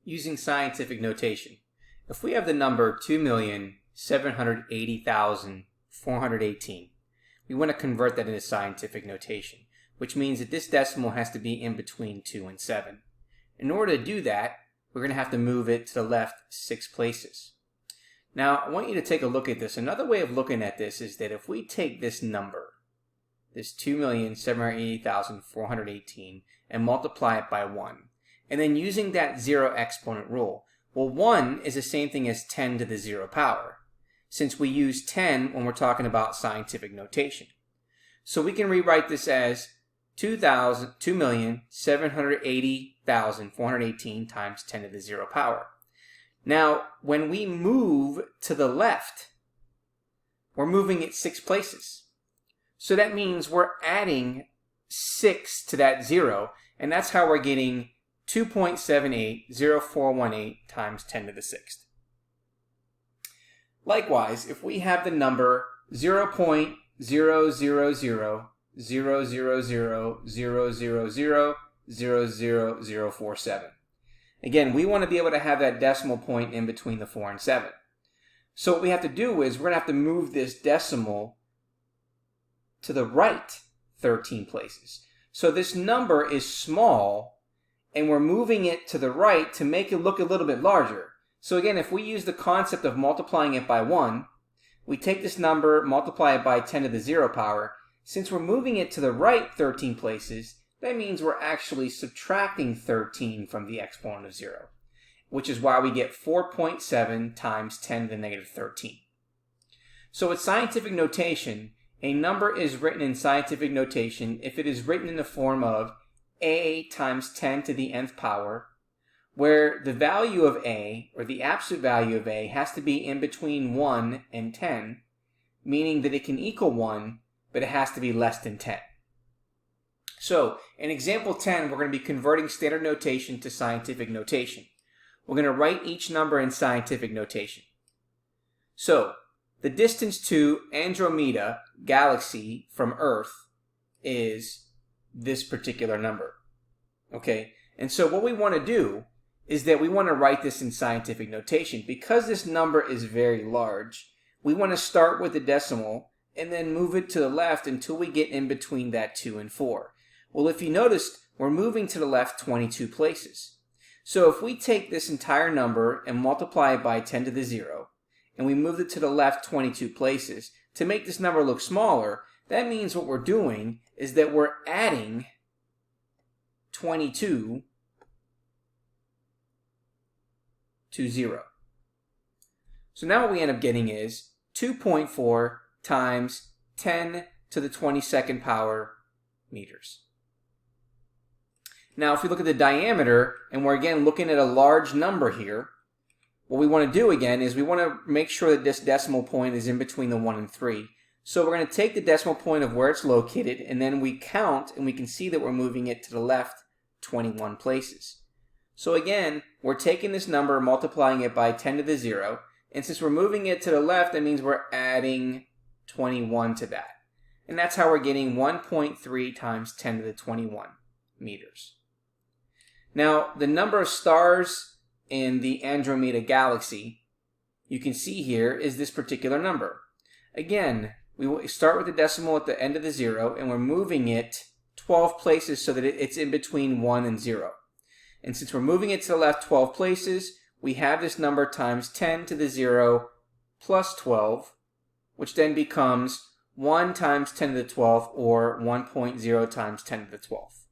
Using scientific notation, if we have the number 2,780,418, we want to convert that into scientific notation, which means that this decimal has to be in between 2 and 7. In order to do that, we're going to have to move it to the left 6 places. Now, I want you to take a look at this. Another way of looking at this is that if we take this number, this 2,780,418, and multiply it by 1, and then using that zero exponent rule, well, 1 is the same thing as 10 to the 0 power, since we use 10 when we're talking about scientific notation. So we can rewrite this as 2,780,418 times 10 to the 0 power. Now, when we move to the left, we're moving it 6 places. So that means we're adding 6 to that 0, and that's how we're getting 2.780418 times 10 to the 6th. Likewise, if we have the number 0.0000000000047, again, we want to be able to have that decimal point in between the 4 and 7. So what we have to do is we're going to have to move this decimal to the right 13 places. So this number is small, and we're moving it to the right to make it look a little bit larger. So again, if we use the concept of multiplying it by 1, we take this number, multiply it by 10 to the 0 power. Since we're moving it to the right 13 places, that means we're actually subtracting 13 from the exponent of 0, which is why we get 4.7 times 10 to the negative 13. So with scientific notation, a number is written in scientific notation if it is written in the form of a times 10 to the nth power, where the value of a, or the absolute value of a, has to be in between 1 and 10, meaning that it can equal 1, but it has to be less than 10. So, in example 10, we're going to be converting standard notation to scientific notation. We're going to write each number in scientific notation. So, the distance to Andromeda galaxy from Earth is this particular number. Okay? And so what we want to do is that we want to write this in scientific notation. Because this number is very large, we want to start with the decimal and then move it to the left until we get in between that 2 and 4. Well, if you noticed, we're moving to the left 22 places. So if we take this entire number and multiply it by 10 to the 0, and we move it to the left 22 places, to make this number look smaller, that means what we're doing is that we're adding 22 to 0. So now what we end up getting is 2.4 times 10 to the 22nd power meters. Now if we look at the diameter, and we're again looking at a large number here, what we want to do again is we want to make sure that this decimal point is in between the 1 and 3. So we're going to take the decimal point of where it's located, and then we count, and we can see that we're moving it to the left 21 places. So again, we're taking this number, multiplying it by 10 to the 0, and since we're moving it to the left, that means we're adding 21 to that. And that's how we're getting 1.3 times 10 to the 21 meters. Now, the number of stars in the Andromeda galaxy, you can see here, is this particular number. Again, we will start with the decimal at the end of the 0, and we're moving it 12 places so that it's in between 1 and 0. And since we're moving it to the left 12 places, we have this number times 10 to the 0 plus 12, which then becomes 1 times 10 to the 12th, or 1.0 times 10 to the 12th.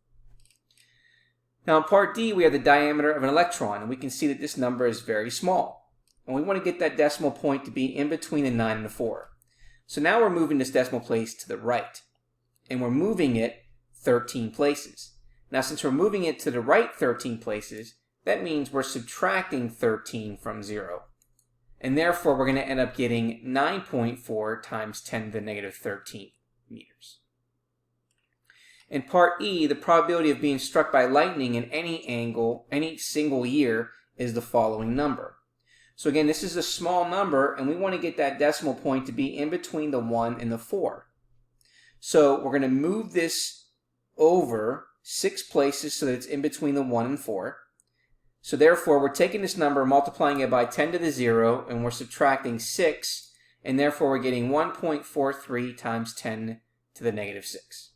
Now in part D, we have the diameter of an electron, and we can see that this number is very small. And we want to get that decimal point to be in between the 9 and the 4. So now we're moving this decimal place to the right, and we're moving it 13 places. Now since we're moving it to the right 13 places, that means we're subtracting 13 from 0. And therefore we're going to end up getting 9.4 times 10 to the negative 13 meters. In part E, the probability of being struck by lightning in any angle, any single year, is the following number. So again, this is a small number, and we want to get that decimal point to be in between the 1 and the 4. So we're going to move this over 6 places so that it's in between the 1 and 4. So therefore, we're taking this number, multiplying it by 10 to the 0, and we're subtracting 6, and therefore we're getting 1.43 times 10 to the negative 6.